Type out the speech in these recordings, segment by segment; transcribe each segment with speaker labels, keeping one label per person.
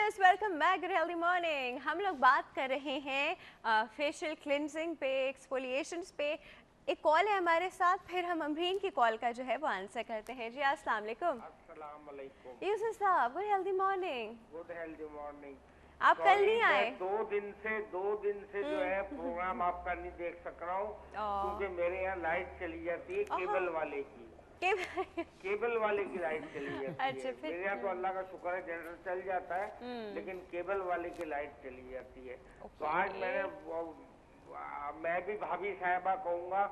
Speaker 1: Viewers, welcome back good healthy morning. हम लोग बात कर रहे हैं फेशियल क्लिनजिंग पे, एक्सफोलिएशंस पे। एक कॉल है हमारे साथ, फिर हम अमरीन की कॉल का जो है वो आंसर करते हैं। जी अस्सलाम वालेकुम।
Speaker 2: अस्सलाम वालेकुम।
Speaker 1: यूसुफ साहब, good healthy morning.
Speaker 2: Good healthy morning.
Speaker 1: आप कल
Speaker 2: सॉरी,
Speaker 1: नहीं
Speaker 2: मैं
Speaker 1: आए।
Speaker 2: दो दिन से जो है प्रोग्राम आपका नहीं देख सक रहा हूँ, क्योंकि मेरे यहाँ लाइट चली जाती है केबल वाले की। केबल वाले की लाइट चली जाती है।
Speaker 1: अच्छा, फिर
Speaker 2: मेरे यहाँ तो अल्लाह का शुक्र है जनरेटर चल जाता है, लेकिन केबल वाले की लाइट चली जाती है। तो आज मैं भी भाभी साहिबा कहूँगा,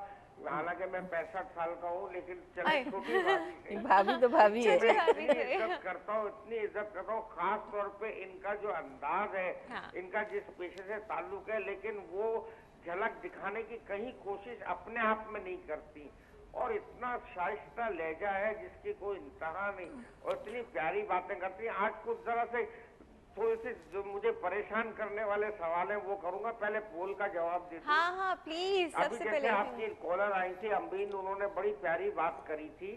Speaker 2: हालांकि मैं 65 साल का हूँ, लेकिन चले छोटी भाभी से।
Speaker 3: भाभी तो भाभी है।
Speaker 2: मैं इतनी इज्जत करता हूँ, इतनी इज्जत करता हूँ, खास तौर पे इनका जो अंदाज है, इनका जिस पेशे से ताल्लुक है, लेकिन वो झलक दिखाने की कहीं कोशिश अपने आप में नहीं करती, और इतना शाइस्ता लहजा है जिसकी कोई इंतहा नहीं, और इतनी प्यारी बातें करती हैं। आज कुछ जरा से थोड़े से जो मुझे परेशान करने वाले सवाल हैं वो करूंगा, पहले पोल का जवाब दे।
Speaker 1: हाँ हाँ प्लीज।
Speaker 2: अभी
Speaker 1: सबसे
Speaker 2: जैसे
Speaker 1: पहले
Speaker 2: आपकी कॉलर आई थी अम्बीन, उन्होंने बड़ी प्यारी बात करी थी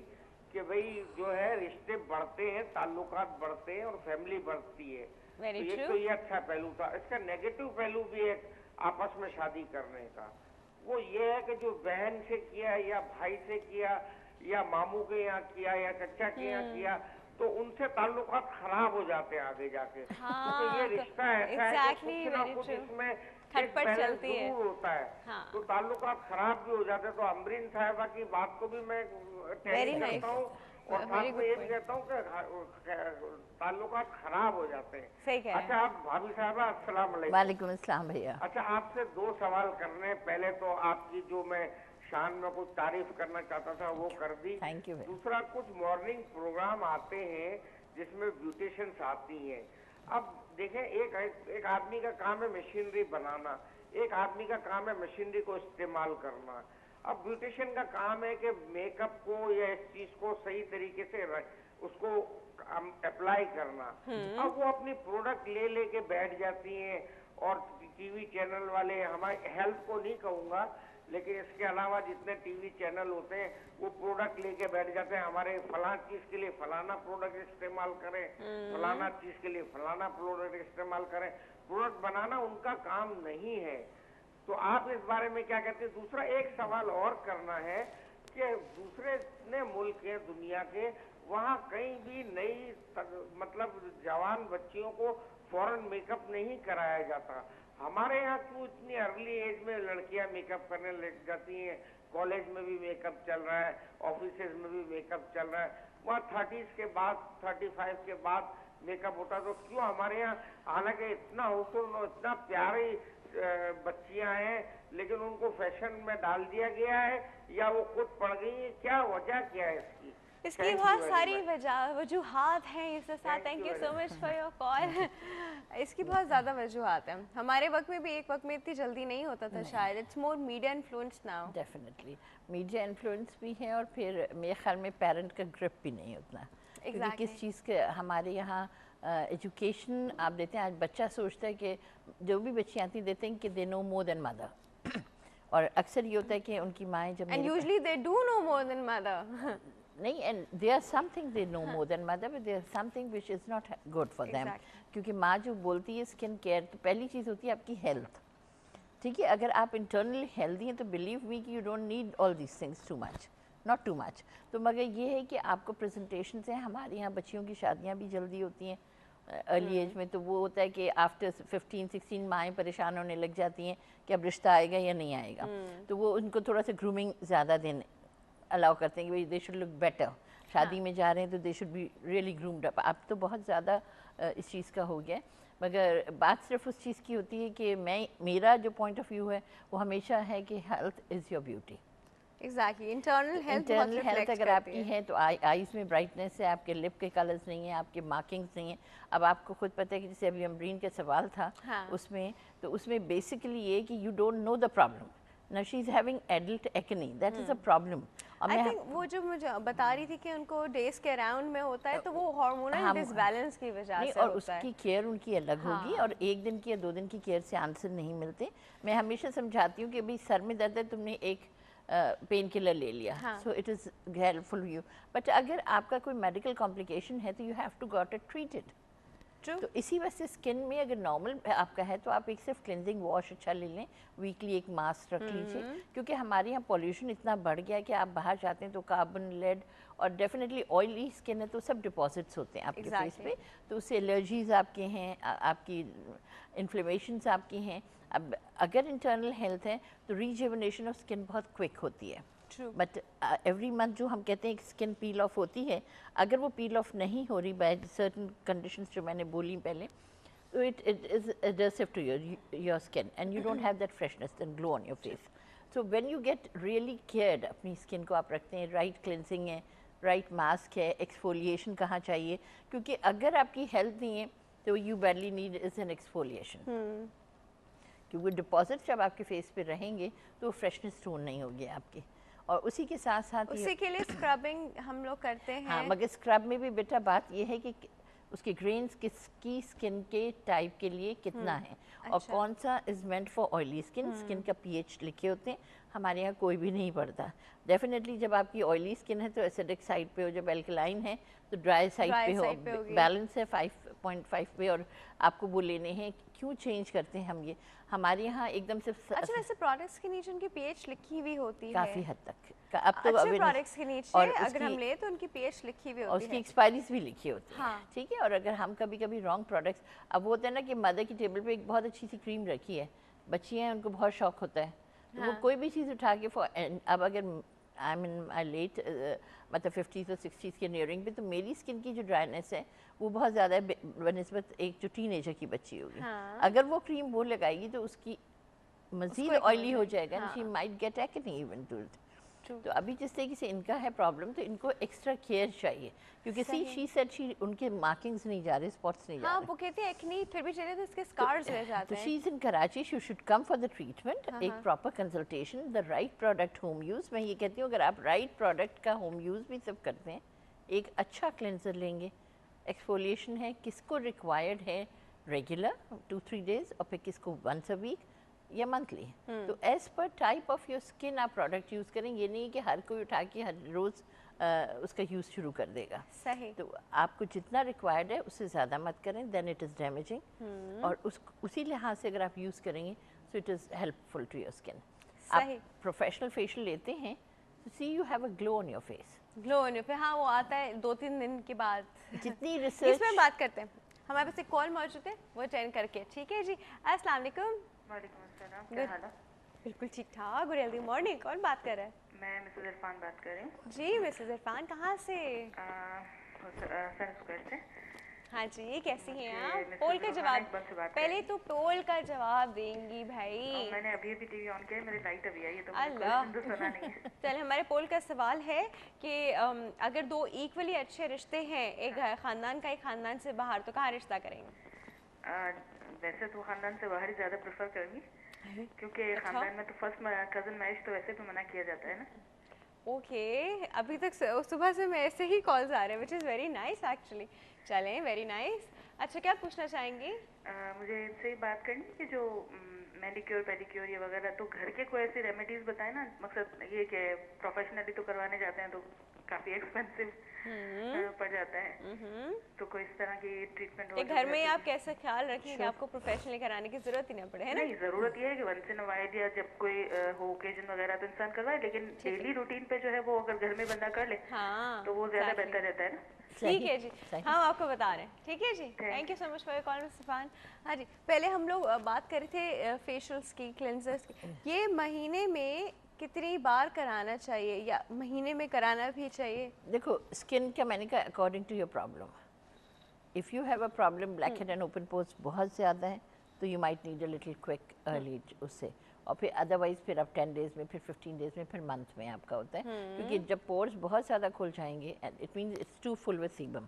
Speaker 2: कि भाई जो है रिश्ते बढ़ते हैं, ताल्लुकात बढ़ते हैं और फैमिली बढ़ती है।
Speaker 1: Very
Speaker 2: तो
Speaker 1: true.
Speaker 2: ये अच्छा पहलू था। इसका नेगेटिव पहलू भी है आपस में शादी करने का। वो ये है कि जो बहन से किया या भाई से किया या मामू के यहाँ किया या चचा के यहाँ किया, तो उनसे ताल्लुकात खराब हो जाते हैं आगे जाके। तो ये रिश्ता ऐसा है कि कुछ ना कुछ इसमें
Speaker 1: खटपट चलती है,
Speaker 2: जरूर होता है। तो ताल्लुकात खराब भी हो जाते हैं। तो अमरीन साहिबा की बात को भी मैं करता हूँ, और साथ में ये भी कहता हूँ कि ताल्लुकात खराब हो जाते हैं।
Speaker 1: सही कह रहे हैं।
Speaker 2: अच्छा, आप भाभी साहिबा अस्सलाम वालेकुम।
Speaker 3: वालेकुम अस्सलाम भैया।
Speaker 2: अच्छा, आपसे दो सवाल करने। पहले तो आपकी जो मैं शान में कुछ तारीफ करना चाहता था वो कर दी।
Speaker 3: Thank you.
Speaker 2: दूसरा, कुछ मॉर्निंग प्रोग्राम आते हैं जिसमें ब्यूटिशियंस आती हैं। अब देखें, एक आदमी का काम है मशीनरी बनाना, एक आदमी का काम है मशीनरी को इस्तेमाल करना। अब ब्यूटिशियन का काम है कि मेकअप को या इस चीज को सही तरीके से उसको अप्लाई करना। अब वो अपनी प्रोडक्ट लेके बैठ जाती हैं, और टीवी चैनल वाले, हमारे हेल्थ को नहीं कहूँगा, लेकिन इसके अलावा जितने टीवी चैनल होते हैं वो प्रोडक्ट लेके बैठ जाते हैं, हमारे फलाना चीज के लिए फलाना प्रोडक्ट इस्तेमाल करें, फलाना चीज के लिए फलाना प्रोडक्ट इस्तेमाल करें। प्रोडक्ट बनाना उनका काम नहीं है। तो आप इस बारे में क्या कहते हैं? दूसरा एक सवाल और करना है कि दूसरे जितने मुल्क हैं दुनिया के, वहाँ कहीं भी नई मतलब जवान बच्चियों को फौरन मेकअप नहीं कराया जाता। हमारे यहाँ क्यों इतनी अर्ली एज में लड़कियां मेकअप करने लग जाती हैं? कॉलेज में भी मेकअप चल रहा है, ऑफिसेज में भी मेकअप चल रहा है, वहाँ 30s के बाद 35 के बाद मेकअप होता। तो क्यों हमारे यहाँ, हालांकि इतना हुस्न और इतना प्यारी बच्चियां हैं, लेकिन उनको फैशन में डाल दिया गया है, या वो खुद पड़ गई है? क्या वजह क्या है इसकी?
Speaker 1: इसकी बहुत सारी वजूहात हैं। इसके साथ thank you so much for your call. इसकी बहुत ज़्यादा वजूहात हैं। हमारे वक्त में भी एक वक्त में इतनी जल्दी नहीं होता था शायद। It's more media influence now.
Speaker 3: Definitely media influence भी है, और फिर मेरे ख्याल में पेरेंट का ग्रिप भी नहीं उतना। क्योंकि किस चीज़ के हमारे यहाँ एजुकेशन आप देते हैं, आज बच्चा सोचता है कि जो भी बच्ची आती देते हैं कि they know more than mother, और अक्सर ये होता है कि उनकी माएँ जब
Speaker 1: and usually they do know more than mother.
Speaker 3: नहीं, and there something they know more than mother, but there something which is not good for them. क्योंकि माँ जो बोलती है स्किन केयर, तो पहली चीज़ होती है आपकी हेल्थ। ठीक है, अगर आप इंटरनली हेल्दी हैं तो बिलीव मी कि you don't need all these things too much, not too much. तो मगर ये है कि आपको प्रेजेंटेशन से, हमारे यहाँ बच्चियों की शादियाँ भी जल्दी होती हैं अर्ली एज में, तो वो होता है कि आफ्टर 15-16 माएँ परेशान होने लग जाती हैं कि अब रिश्ता आएगा या नहीं आएगा। तो वो उनको थोड़ा सा ग्रूमिंग ज़्यादा देने अलाउ करते हैं कि भाई दे शुड लुक बेटर। शादी में जा रहे हैं तो they should be really groomed up. अब तो बहुत ज़्यादा इस चीज़ का हो गया है, मगर बात सिर्फ उस चीज़ की होती है कि मेरा जो पॉइंट ऑफ व्यू है वो हमेशा है कि health is your beauty.
Speaker 1: Exactly, internal
Speaker 3: health अगर आपकी है तो आईज में ब्राइटनेस है, आपके लिप के कलर्स नहीं है, आपके मार्किंग्स नहीं है। अब आपको खुद पता है कि जैसे अभी अमरीन का सवाल था, उसमें बेसिकली ये कि you don't know the problem. Now she's having adult acne, that is a problem.
Speaker 1: I think वो जो मुझे बता रही थी कि उनको डेज के अराउंड में होता है, तो वो हार्मोनल डिसबैलेंस की वजह से
Speaker 3: और
Speaker 1: होता है।
Speaker 3: उसकी केयर उनकी अलग होगी, और एक दिन की या 2 दिन की केयर से आंसर नहीं मिलते। मैं हमेशा समझाती हूँ कि भाई सर में दर्द है, तुमने एक पेन किलर ले लिया, so it is helpful you, but अगर आपका कोई मेडिकल कॉम्प्लिकेशन है तो you have to got it treated.
Speaker 1: True.
Speaker 3: तो इसी वजह से स्किन में अगर नॉर्मल आपका है तो आप एक सिर्फ क्लिनजिंग वॉश अच्छा ले लें, वीकली एक मास्क रख लीजिए, क्योंकि हमारे यहाँ पॉल्यूशन इतना बढ़ गया है कि आप बाहर जाते हैं तो कार्बन, लेड और डेफिनेटली ऑयली स्किन है तो सब डिपॉजिट्स होते हैं आपके फेस पे, तो उससे एलर्जीज आपके हैं, आपकी इन्फ्लेमेशंस आपकी हैं। अब अगर इंटरनल हेल्थ है तो रीजुवेनेशन ऑफ स्किन बहुत क्विक होती है। बट एवरी मंथ जो हम कहते हैं स्किन पील ऑफ होती है, अगर वो पील ऑफ नहीं हो रही बाय सर्टन कंडीशंस जो मैंने बोली पहले, तो it is adhesive to your skin and you don't have that freshness and glow on your face. So when you get really cared, अपनी स्किन को आप रखते हैं, राइट क्लिनजिंग है, राइट मास्क है, एक्सफोलिएशन कहाँ चाहिए, क्योंकि अगर आपकी हेल्थ नहीं है तो you badly need is an exfoliation, क्योंकि डिपॉजिट जब आपके फेस पे रहेंगे तो फ्रेशनेस टोन नहीं होगी आपकी। और उसी के साथ साथ
Speaker 1: उसी के लिए स्क्रबिंग हम लोग करते हैं।
Speaker 3: हाँ, मगर स्क्रब में भी बेटा बात ये है कि उसके ग्रेन्स किसकी स्किन के टाइप के लिए कितना है, और
Speaker 1: अच्छा।
Speaker 3: कौन सा is meant for oily skin. Skin का पीएच लिखे होते हैं, हमारे यहाँ कोई भी नहीं पढ़ता। डेफिनेटली जब आपकी ऑयली स्किन है तो एसिडिक साइड पे हो, जब एल्कलाइन है तो ड्राई साइड पे हो, बैलेंस है 5.5 पे, और आपको वो लेने हैं। क्यों चेंज करते हैं हम ये, हमारे यहाँ एकदम से
Speaker 1: अच्छा, वैसे प्रोडक्ट्स के नीचे उनकी पीएच लिखी हुई होती है
Speaker 3: काफ़ी हद तक। अब तो
Speaker 1: अच्छे प्रोडक्ट्स के नीचे
Speaker 3: और
Speaker 1: अगर हम ले तो उनकी पीएच लिखी हुई
Speaker 3: और
Speaker 1: होती
Speaker 3: उसकी
Speaker 1: है,
Speaker 3: एक्सपायरीज भी लिखी होती है।
Speaker 1: हाँ।
Speaker 3: ठीक है, और अगर हम कभी कभी रॉन्ग प्रोडक्ट्स, अब वो होता है ना कि मदर की टेबल पे एक बहुत अच्छी सी क्रीम रखी है, बच्ची हैं उनको बहुत शौक होता है, तो वो कोई भी चीज़ उठा के अब अगर आई मीन आई लेट मतलब 50s और 60s के नियरिंग पे, तो मेरी स्किन की जो ड्राइनेस है वो बहुत ज़्यादा है बनस्बत एक जो टीनेजर की बच्ची होगी।
Speaker 1: हाँ।
Speaker 3: अगर वो क्रीम वो लगाएगी तो उसकी मज़ीद
Speaker 1: उसको
Speaker 3: ऑयली हो जाएगा,
Speaker 1: हाँ।
Speaker 3: She might get acne even to it. तो अभी जिस तरीके से इनका है प्रॉब्लम, तो इनको एक्स्ट्रा केयर चाहिए, क्योंकि शी सेड शी उनके मार्किंग्स नहीं जा रहे, स्पॉट्स नहीं जा
Speaker 1: हाँ,
Speaker 3: रहे।
Speaker 1: वो कहते हैं एक्ने फिर भी चले तो इसके स्कार्स रह जाते
Speaker 3: तो
Speaker 1: हैं।
Speaker 3: She is in Karachi, she should come for the treatment, एक proper consultation, the right product home use. मैं ये कहती हूँ अगर आप राइट प्रोडक्ट का होम यूज़ भी सब करते हैं, एक अच्छा क्लेंजर लेंगे, एक्सफोलिएशन है, किसको रिक्वायर्ड है रेगुलर 2-3 डेज, और फिर किसको वंस अ वीक या मंथली। तो as per type of your skin आप प्रोडक्ट यूज़ करें, ये नहीं कि हर कोई उठा के हर रोज़ उसका यूज़ शुरू कर देगा।
Speaker 1: सही।
Speaker 3: तो आपको जितना रिक्वायर्ड है उससे ज़्यादा मत करें, देन इट इज़ डैमेजिंग। और उसी लिहाज से अगर आप यूज़ करेंगे so it is helpful to your skin. आप प्रोफेशनल फेशियल लेते हैं तो see you have a glow on your face.
Speaker 1: Glow on your face, हाँ, वो आता है 2-3 दिन के बाद।
Speaker 3: जितनी रिसर्च
Speaker 1: इसमें बात करते हैं, हमारे पास एक कॉल मौजूद है, वो अटेंड करके। ठीक है जी, अस्सलाम वालेकुम।
Speaker 4: वालेकुम अस्सलाम, क्या हाल है?
Speaker 1: बिल्कुल ठीक ठाक, गुड हेल्दी मॉर्निंग। कौन बात कर रहा है?
Speaker 4: मैं मिसेस इरफान बात कर रही हूँ।
Speaker 1: जी मिसेस इरफान, कहाँ से?
Speaker 4: सन स्क्वायर से।
Speaker 1: हाँ जी, कैसी हैं आप?
Speaker 4: मिसेस
Speaker 1: पोल का
Speaker 4: रोहाना
Speaker 1: जवाब
Speaker 4: इकबाल से बात कर
Speaker 1: पहले
Speaker 4: रही
Speaker 1: तो पोल का जवाब देंगी भाई।
Speaker 4: मैंने अभी टीवी ऑन किया, मेरी लाइट अभी आई है तो
Speaker 1: अल्लाह।
Speaker 4: मुझे सुना नहीं है।
Speaker 1: चल, हमारे पोल का सवाल है कि अगर दो इक्वली अच्छे रिश्ते हैं, एक खानदान का एक खानदान से बाहर, तो कहाँ रिश्ता करेंगे?
Speaker 4: वैसे तो खानदान से बाहर ही ज़्यादा प्रेफर करूँगी, क्योंकि खानदान में तो फर्स्ट कज़न मैरिज तो वैसे भी मना किया जाता है ना।
Speaker 1: ओके, अभी तक सुबह से मैं ऐसे ही कॉल्स आ रहे हैं, which is very nice actually. चलें, वेरी नाइस। अच्छा, क्या पूछना चाहेंगी?
Speaker 4: मुझे इनसे ही बात करनी कि जो मैनिक्योर पेडिक्योर ये वगैरह, तो घर के कोई ऐसी रेमेडीज बताएं ना। मकसद ये कि प्रोफेशनली तो करवाने जाते हैं तो काफ़ी एक्सपेंसिव पड़ जाता है, तो कोई इस तरह की ट्रीटमेंट हो।
Speaker 1: घर में आप कैसे ख्याल रखें कि आपको प्रोफेशनली कराने की जरूरत ही ना पड़े, है ना?
Speaker 4: नहीं, ज़रूरत ये है कि वंस इन अ वाइल या जब कोई हो ओकेजन वगैरह तो इंसान करवाए, लेकिन डेली रूटीन पे जो है वो अगर घर में बंदा कर ले
Speaker 1: हाँ,
Speaker 4: तो वो ज़्यादा बेहतर रहता है ना।
Speaker 1: ठीक है जी, हम आपको बता रहे हैं। ठीक है जी, thank you so much for your call mister Irfan. हाँ जी, पहले हम लोग बात कर रहे थे फेशियल्स की, क्लेंजर्स की। ये महीने में कितनी बार कराना चाहिए या महीने में कराना भी चाहिए?
Speaker 3: देखो, स्किन का मैंने कहा according to your problem. If you have a problem, black head and open pores बहुत ज़्यादा है, तो you might need a little quick early उससे, और फिर अदरवाइज फिर आप 10 डेज़ में, फिर 15 डेज़ में, फिर मंथ में आपका होता है। क्योंकि जब पोर्स बहुत ज़्यादा खुल जाएंगे, and it means it's too full with sebum,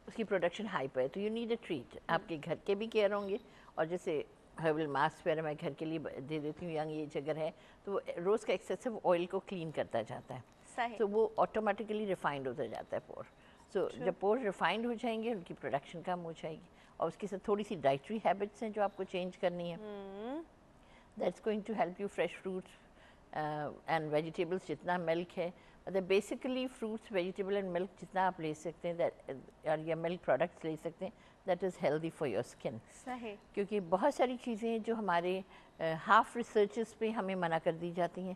Speaker 3: उसकी प्रोडक्शन हाइपर है, तो यू नीड अ ट्रीट। आपके घर के भी केयर होंगे, और जैसे हर्बल मास्क वगैरह मैं घर के लिए दे देती हूँ, यंग एज अगर है तो वो रोज़ का एक्सेसिव ऑयल को क्लीन करता जाता है,
Speaker 1: सही।
Speaker 3: तो वो ऑटोमेटिकली रिफाइंड होता जाता है पोर। सो जब पोर रिफाइंड हो जाएंगे, उनकी प्रोडक्शन कम हो जाएगी, और उसके साथ थोड़ी सी डाइटरी हैबिट्स हैं जो आपको चेंज करनी है। That's going to help you. Fresh fruits and vegetables, जितना मिल्क है basically fruits, vegetable and milk जितना आप ले सकते हैं या मिल्क प्रोडक्ट्स ले सकते हैं, that is healthy for your skin.
Speaker 1: सही।
Speaker 3: क्योंकि बहुत सारी चीज़ें जो हमारे हाफ रिसर्चेस पे हमें मना कर दी जाती हैं,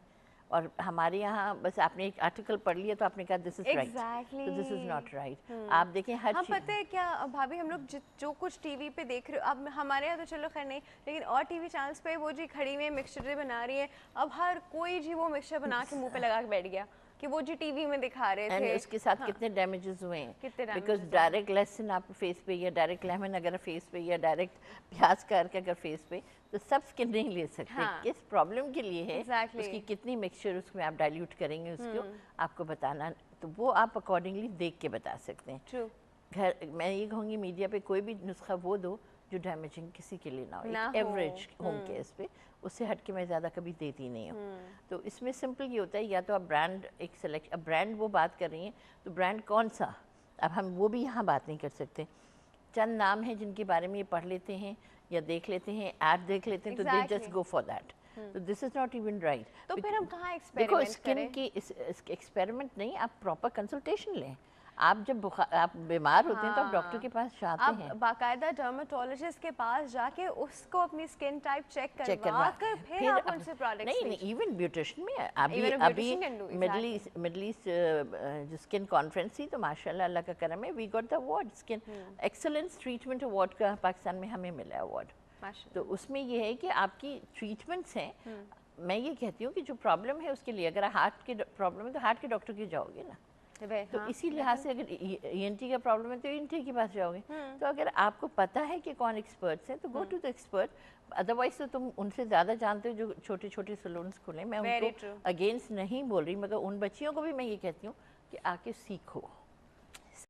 Speaker 3: और हमारे यहाँ बस आपने एक आर्टिकल पढ़ लिया तो आपने कहा दिस इज राइट, तो दिस इज नॉट राइट। आप देखें हर
Speaker 1: हम
Speaker 3: चीज़,
Speaker 1: पता है क्या भाभी, हम लोग जो कुछ टीवी पे देख रहे हो, अब हमारे यहाँ तो चलो खैर नहीं, लेकिन और टीवी चैनल्स पे वो जी खड़ी में मिक्सचर बना रही है, अब हर कोई जी वो मिक्सचर बना के मुंह पे लगा के बैठ गया कि वो जी टीवी में दिखा रहे थे।
Speaker 3: उसके साथ कितने डैमेजेस हुए हैं,
Speaker 1: कितने
Speaker 3: बिकॉज
Speaker 1: damages हुए।
Speaker 3: डायरेक्ट लहसुन आप फेस पे, या डायरेक्ट लेमन अगर फेस पे, या डायरेक्ट प्याज करके अगर फेस पे, तो सब स्किन नहीं ले सकते।
Speaker 1: हाँ।
Speaker 3: किस प्रॉब्लम के लिए है,
Speaker 1: Exactly।
Speaker 3: उसकी कितनी मिक्सचर उसमें आप डाइल्यूट करेंगे उसको आपको बताना, तो वो आप अकॉर्डिंगली देख के बता सकते हैं।
Speaker 1: ट्रू।
Speaker 3: घर मैं ये कहूँगी मीडिया पे कोई भी नुस्खा वो दो जो डैमेजिंग किसी के लिए ना हो,
Speaker 1: ना
Speaker 3: एक
Speaker 1: हो।
Speaker 3: एवरेज होम केयर्स पे, उससे हट के मैं ज़्यादा कभी देती नहीं हूँ। तो इसमें सिंपल ये होता है, या तो आप ब्रांड एक सेलेक्ट, अब ब्रांड वो बात कर रही हैं तो ब्रांड कौन सा, अब हम वो भी यहाँ बात नहीं कर सकते। चंद नाम हैं जिनके बारे में ये पढ़ लेते हैं या देख लेते हैं, ऐड देख लेते हैं, तो they just go for that. तो this is not even right.
Speaker 1: तो फिर हम कहाँ
Speaker 3: देखो
Speaker 1: एक्सपेरिमेंट
Speaker 3: स्किन
Speaker 1: करें?
Speaker 3: की एक्सपेरिमेंट नहीं, आप प्रॉपर कंसल्टेशन लें। आप जब आप बीमार होते हैं तो आप डॉक्टर के पास जाते
Speaker 1: आप
Speaker 3: हैं,
Speaker 1: बाकायदा डर्माटोलॉजिस्ट के पास जाके उसको अपनी स्किन टाइप चेक
Speaker 3: चेक
Speaker 1: करवा कर फिर आप उनसे प्रोडक्ट्स
Speaker 3: नहीं नहीं, इवन ब्यूटिशियन में अभी
Speaker 1: Even a
Speaker 3: अभी
Speaker 1: beautician can do,
Speaker 3: Middle East जो स्किन कॉन्फ्रेंस थी, तो माशाल्लाह अल्लाह का करम है, we got the award, skin excellence treatment award का पाकिस्तान में हमें मिला अवार्ड। तो उसमें ये है कि आपकी ट्रीटमेंट्स हैं। मैं ये कहती हूँ कि जो प्रॉब्लम है उसके लिए, अगर हार्ट की प्रॉब्लम है तो हार्ट के डॉक्टर के जाओगे ना, तो इसी लिहाज से अगर ईएनटी का प्रॉब्लम है तो ईएनटी के पास जाओगे। तो अगर आपको पता है कि कौन एक्सपर्ट्स हैं तो go to the expert, otherwise तो तुम उनसे ज़्यादा जानते हो जो छोटे छोटे सलून्स खुले। मैं
Speaker 1: Very
Speaker 3: उनको
Speaker 1: true।
Speaker 3: अगेंस्ट नहीं बोल रही, मगर उन बच्चियों को भी मैं ये कहती हूँ कि आके सीखो।